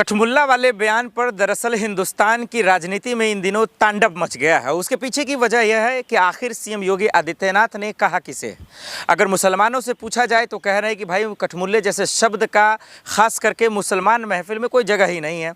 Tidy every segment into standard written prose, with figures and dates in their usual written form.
कठमुल्ला वाले बयान पर दरअसल हिंदुस्तान की राजनीति में इन दिनों तांडव मच गया है। उसके पीछे की वजह यह है कि आखिर सीएम योगी आदित्यनाथ ने कहा किसे। अगर मुसलमानों से पूछा जाए तो कह रहे हैं कि भाई कठमुल्ले जैसे शब्द का खास करके मुसलमान महफिल में कोई जगह ही नहीं है।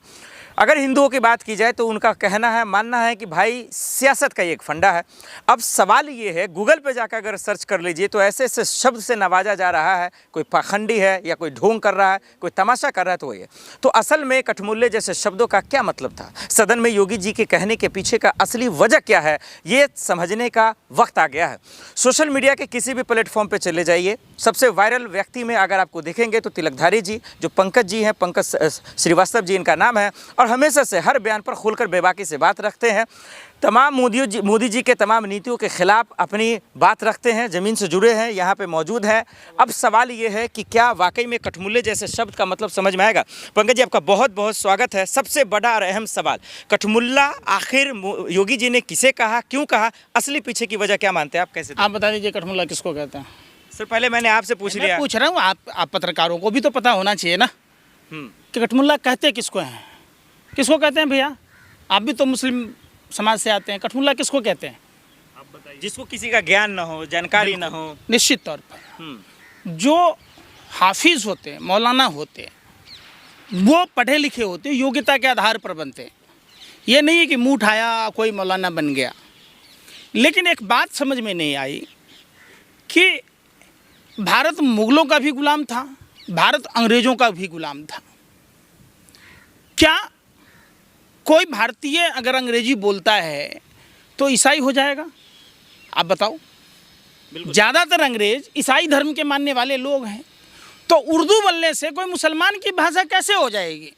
अगर हिंदुओं की बात की जाए तो उनका कहना है, मानना है कि भाई सियासत का एक फंडा है। अब सवाल ये है, गूगल पे जाकर अगर सर्च कर लीजिए तो ऐसे ऐसे शब्द से नवाजा जा रहा है, कोई पाखंडी है या कोई ढोंग कर रहा है, कोई तमाशा कर रहा है। तो ये तो असल में कठमुल्ले जैसे शब्दों का क्या मतलब था, सदन में योगी जी के कहने के पीछे का असली वजह क्या है, ये समझने का वक्त आ गया है। सोशल मीडिया के किसी भी प्लेटफॉर्म पर चले जाइए, सबसे वायरल व्यक्ति में अगर आपको दिखेंगे तो तिलकधारी जी, जो पंकज जी हैं, पंकज श्रीवास्तव जी इनका नाम है, और हमेशा से हर बयान पर खुलकर बेबाकी से बात रखते हैं। तमाम मोदी जी के तमाम नीतियों के खिलाफ अपनी बात रखते हैं, ज़मीन से जुड़े हैं, यहाँ पे मौजूद हैं। अब सवाल ये है कि क्या वाकई में कठमुल्ले जैसे शब्द का मतलब समझ में आएगा। पंकज जी, आपका बहुत बहुत स्वागत है। सबसे बड़ा और अहम सवाल, कठमुल्ला आखिर योगी जी ने किसे कहा, क्यों कहा, असली पीछे की वजह क्या मानते हैं आप, कैसे? आप बता दीजिए कठमुल्ला किसको कहते हैं। सर पहले मैंने आपसे पूछ लिया। पूछ रहा हूँ, आप पत्रकारों को भी तो पता होना चाहिए ना कि कठमुल्ला कहते किसको हैं, किसको कहते हैं। भैया आप भी तो मुस्लिम समाज से आते हैं, कठमुल्ला किसको कहते हैं आप बताइए। जिसको किसी का ज्ञान ना हो, जानकारी ना हो। निश्चित तौर पर जो हाफिज होते हैं, मौलाना होते हैं, वो पढ़े लिखे होते हैं, योग्यता के आधार पर बनते हैं। ये नहीं है कि मुँह उठाया कोई मौलाना बन गया। लेकिन एक बात समझ में नहीं आई कि भारत मुगलों का भी गुलाम था, भारत अंग्रेज़ों का भी गुलाम था। क्या कोई भारतीय अगर अंग्रेजी बोलता है तो ईसाई हो जाएगा? आप बताओ। ज़्यादातर अंग्रेज ईसाई धर्म के मानने वाले लोग हैं, तो उर्दू बोलने से कोई मुसलमान की भाषा कैसे हो जाएगी?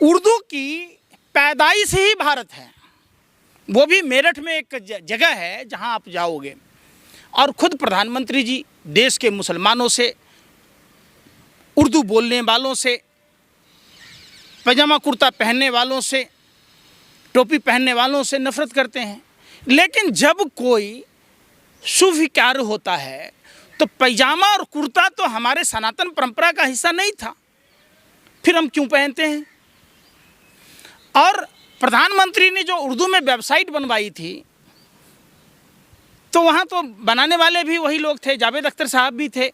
उर्दू की पैदाइश ही भारत है। वो भी मेरठ में एक जगह है जहां आप जाओगे और खुद प्रधानमंत्री जी देश के मुसलमानों से, उर्दू बोलने वालों से, पैजामा कुर्ता पहनने वालों से, टोपी पहनने वालों से नफरत करते हैं। लेकिन जब कोई शुभ कार्य होता है तो पैजामा और कुर्ता तो हमारे सनातन परंपरा का हिस्सा नहीं था, फिर हम क्यों पहनते हैं? और प्रधानमंत्री ने जो उर्दू में वेबसाइट बनवाई थी तो वहाँ तो बनाने वाले भी वही लोग थे, जावेद अख्तर साहब भी थे।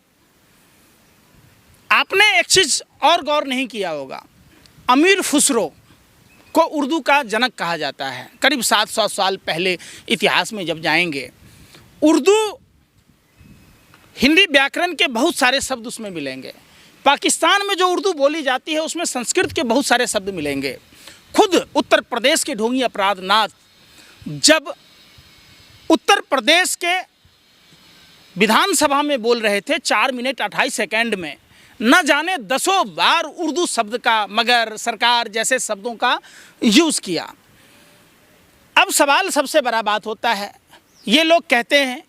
आपने एक चीज़ और गौर नहीं किया होगा, अमीर खुसरो को उर्दू का जनक कहा जाता है। करीब 700 साल पहले इतिहास में जब जाएंगे, उर्दू हिंदी व्याकरण के बहुत सारे शब्द उसमें मिलेंगे। पाकिस्तान में जो उर्दू बोली जाती है उसमें संस्कृत के बहुत सारे शब्द मिलेंगे। खुद उत्तर प्रदेश के ढोंगी अपराधनाथ जब उत्तर प्रदेश के विधानसभा में बोल रहे थे 4 मिनट 28 सेकंड में, न जाने दसों बार उर्दू शब्द का, मगर, सरकार जैसे शब्दों का यूज़ किया। अब सवाल सबसे बड़ा बात होता है, ये लोग कहते हैं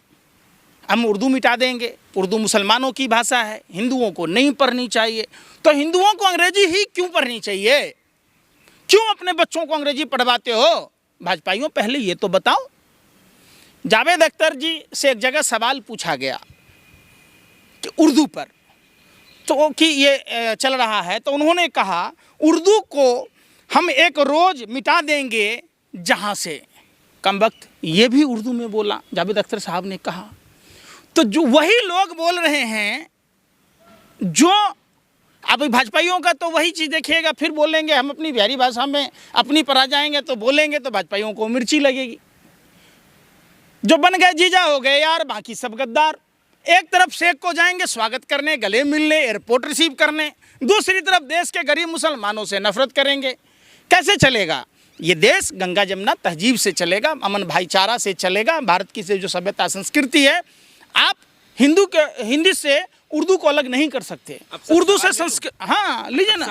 हम उर्दू मिटा देंगे, उर्दू मुसलमानों की भाषा है, हिंदुओं को नहीं पढ़नी चाहिए। तो हिंदुओं को अंग्रेजी ही क्यों पढ़नी चाहिए? क्यों अपने बच्चों को अंग्रेजी पढ़वाते हो? भाजपाइयों पहले ये तो बताओ। जावेद अख्तर जी से एक जगह सवाल पूछा गया कि उर्दू पर तो कि ये चल रहा है, तो उन्होंने कहा उर्दू को हम एक रोज़ मिटा देंगे जहाँ से। कम वक्त ये भी उर्दू में बोला जावेद अख्तर साहब ने कहा। तो जो वही लोग बोल रहे हैं, जो अब भाजपाइयों का तो वही चीज़ देखिएगा, फिर बोलेंगे हम अपनी बिहारी भाषा में अपनी पर आ जाएंगे तो बोलेंगे तो भाजपाइयों को मिर्ची लगेगी। जो बन गए जीजा हो गए यार, बाकी सब गद्दार। एक तरफ शेख को जाएंगे स्वागत करने, गले मिलने, एयरपोर्ट रिसीव करने, दूसरी तरफ देश के गरीब मुसलमानों से नफरत करेंगे। कैसे चलेगा ये देश? गंगा जमुना तहजीब से चलेगा, अमन भाईचारा से चलेगा। भारत की जो सभ्यता संस्कृति है, आप हिंदी से उर्दू को अलग नहीं कर सकते। उर्दू से संस्कृत, हाँ लीजिए ना।